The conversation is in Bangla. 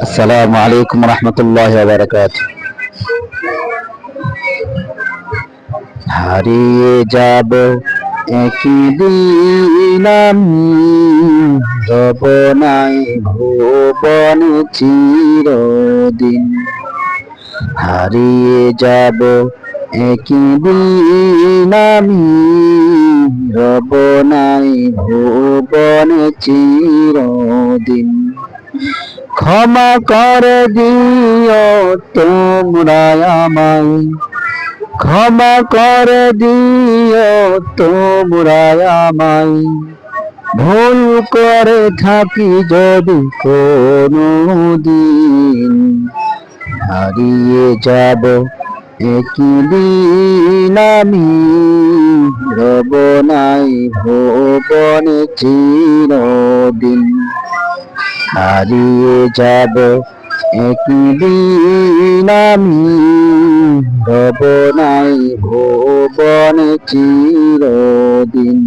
আসসালামু আলাইকুম রহমতুল্লাহ বারাকাত। হারিয়ে যাব একদিন আমি, রব নাই ভুবন চিরদিন। হারিয়ে যাব একদিন আমি, রব নাই ভুবন চিরদিন। ক্ষমা করে দিও তোমরা আমায়, ক্ষমা করে দিও তোমরা আমায়। ভুল করে থাকি যদি কোনো দিন, হারিয়ে যাব একদিন আমি, রব নাই ভুবন চিরদিন। হারিয়ে যাব একদিন আমি, রব নাই ভুবন চিরদিন।